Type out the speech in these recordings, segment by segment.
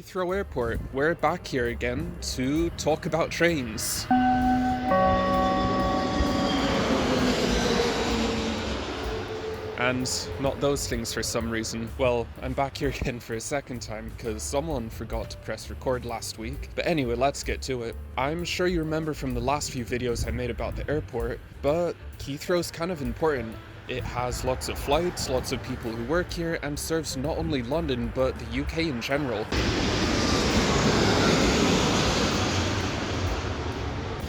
Heathrow Airport. We're back here again to talk about trains. And not those things for some reason. Well, I'm back here again for a second time because someone forgot to press record last week. But anyway, let's get to it. I'm sure you remember from the last few videos I made about the airport, but Heathrow's kind of important. It has lots of flights, lots of people who work here, and serves not only London, but the UK in general.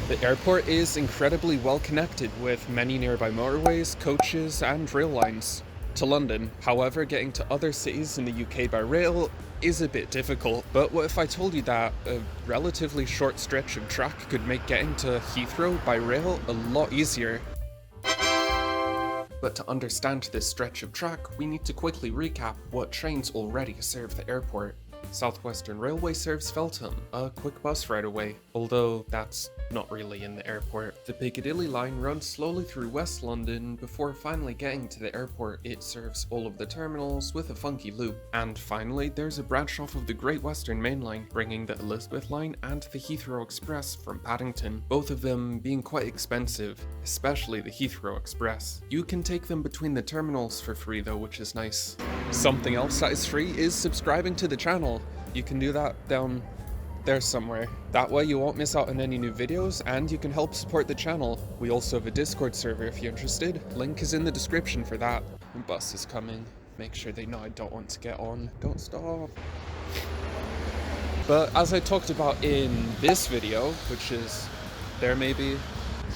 The airport is incredibly well connected with many nearby motorways, coaches, and rail lines to London. However, getting to other cities in the UK by rail is a bit difficult. But what if I told you that a relatively short stretch of track could make getting to Heathrow by rail a lot easier? But to understand this stretch of track, we need to quickly recap what trains already serve the airport. South Western Railway serves Feltham, a quick bus ride away, although that's not really in the airport. The Piccadilly line runs slowly through West London before finally getting to the airport. It serves all of the terminals with a funky loop. And finally, there's a branch off of the Great Western Main Line, bringing the Elizabeth line and the Heathrow Express from Paddington, both of them being quite expensive, especially the Heathrow Express. You can take them between the terminals for free though, which is nice. Something else that is free is subscribing to the channel. You can do that down there somewhere. That way you won't miss out on any new videos and you can help support the channel. We also have a Discord server if you're interested. Link is in the description for that. The bus is coming. Make sure they know I don't want to get on. Don't stop. But as I talked about in this video, which is there maybe,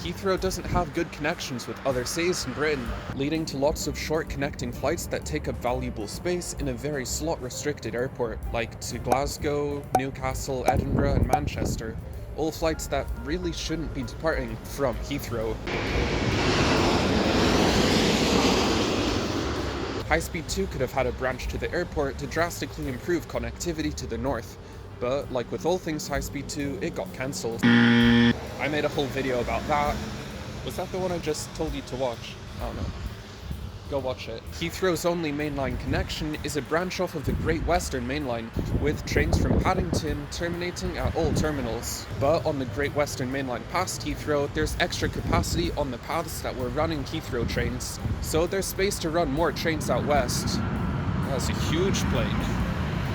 Heathrow doesn't have good connections with other cities in Britain, leading to lots of short connecting flights that take up valuable space in a very slot-restricted airport, like to Glasgow, Newcastle, Edinburgh and Manchester, all flights that really shouldn't be departing from Heathrow. High Speed 2 could have had a branch to the airport to drastically improve connectivity to the north, but like with all things High Speed 2, it got cancelled. I made a whole video about that. Was that the one I just told you to watch? I don't know. Go watch it. Heathrow's only mainline connection is a branch off of the Great Western Main Line, with trains from Paddington terminating at all terminals. But on the Great Western Main Line past Heathrow, there's extra capacity on the paths that were running Heathrow trains, so there's space to run more trains out west. That's a huge plane.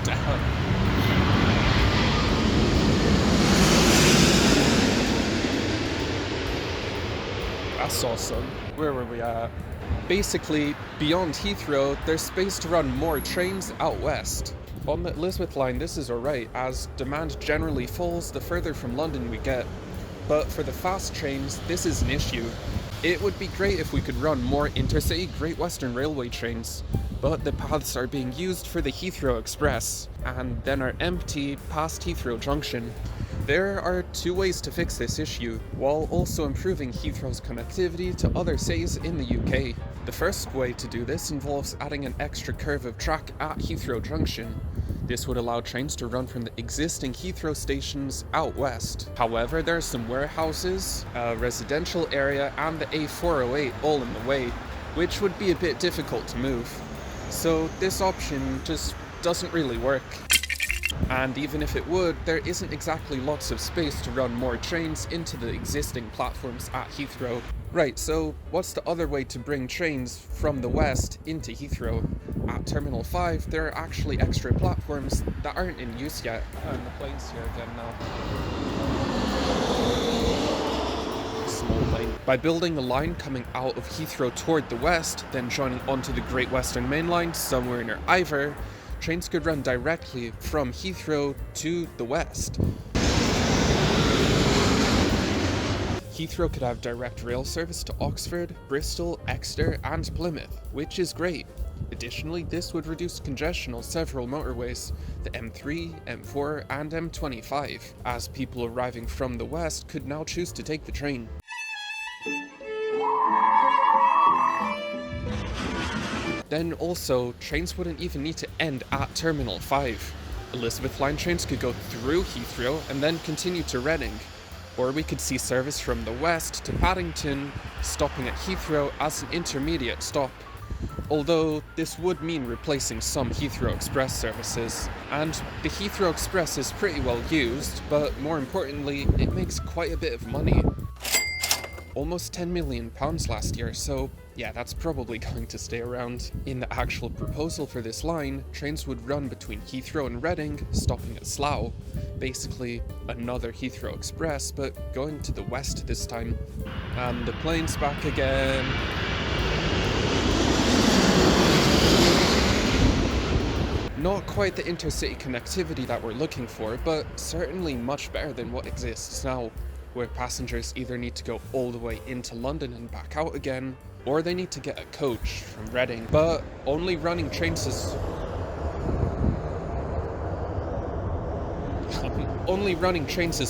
Damn. That's awesome. Where were we at? Basically, beyond Heathrow, there's space to run more trains out west. On the Elizabeth line, this is alright, as demand generally falls the further from London we get. But for the fast trains, this is an issue. It would be great if we could run more intercity Great Western Railway trains, but the paths are being used for the Heathrow Express, and then are empty past Heathrow Junction. There are two ways to fix this issue, while also improving Heathrow's connectivity to other cities in the UK. The first way to do this involves adding an extra curve of track at Heathrow Junction. This would allow trains to run from the existing Heathrow stations out west. However, there are some warehouses, a residential area, and the A408 all in the way, which would be a bit difficult to move. So this option just doesn't really work. And even if it would, there isn't exactly lots of space to run more trains into the existing platforms at Heathrow. Right, so what's the other way to bring trains from the west into Heathrow? At Terminal 5, there are actually extra platforms that aren't in use yet. And the plane's here again now. Small plane. By building a line coming out of Heathrow toward the west, then joining onto the Great Western Main Line somewhere near Iver, trains could run directly from Heathrow to the west. Heathrow could have direct rail service to Oxford, Bristol, Exeter and Plymouth, which is great. Additionally, this would reduce congestion on several motorways, the M3, M4 and M25, as people arriving from the west could now choose to take the train. Then also, trains wouldn't even need to end at Terminal 5. Elizabeth line trains could go through Heathrow and then continue to Reading. Or we could see service from the west to Paddington, stopping at Heathrow as an intermediate stop. although this would mean replacing some Heathrow Express services. And the Heathrow Express is pretty well used, but more importantly, it makes quite a bit of money. Almost £10 million last year, so yeah, that's probably going to stay around. In the actual proposal for this line, trains would run between Heathrow and Reading, stopping at Slough. Basically, another Heathrow Express, but going to the west this time. And the plane's back again. Not quite the intercity connectivity that we're looking for, but certainly much better than what exists now, where passengers either need to go all the way into London and back out again, or they need to get a coach from Reading. But only running trains as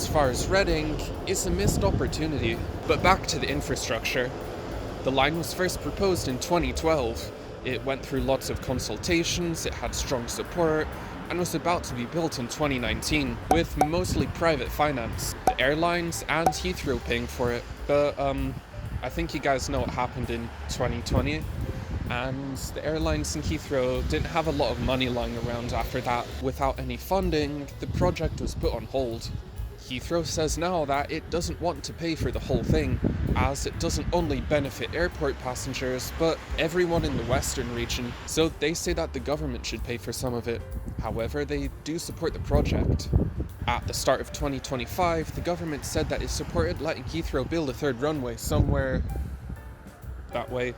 far as Reading is a missed opportunity. But back to the infrastructure. The line was first proposed in 2012. It went through lots of consultations, it had strong support, and was about to be built in 2019, with mostly private finance, the airlines and Heathrow paying for it. But I think you guys know what happened in 2020, and the airlines in Heathrow didn't have a lot of money lying around after that. Without any funding, the project was put on hold. Heathrow says now that it doesn't want to pay for the whole thing, as it doesn't only benefit airport passengers, but everyone in the western region, so they say that the government should pay for some of it. However, they do support the project. At the start of 2025, the government said that it supported letting Heathrow build a third runway somewhere that way.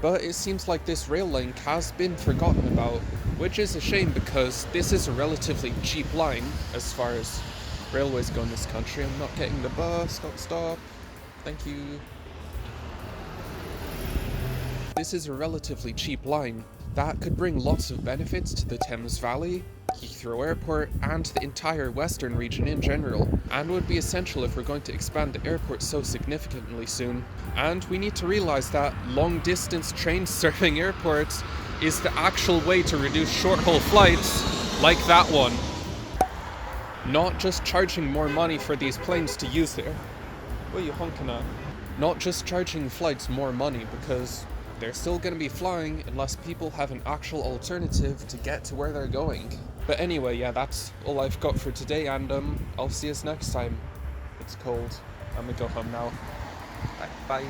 But it seems like this rail link has been forgotten about, which is a shame because this is a relatively cheap line as far as railways go in this country. I'm not getting the bus, don't stop. Thank you. This is a relatively cheap line that could bring lots of benefits to the Thames Valley, Heathrow Airport, and the entire western region in general, and would be essential if we're going to expand the airport so significantly soon. And we need to realise that long-distance trains serving airports is the actual way to reduce short-haul flights, like that one. Not just charging more money for these planes to use there. What are you honking at? Not just charging flights more money, because they're still going to be flying unless people have an actual alternative to get to where they're going. But anyway, yeah, that's all I've got for today, and I'll see us next time. It's cold. I'm gonna go home now. Bye.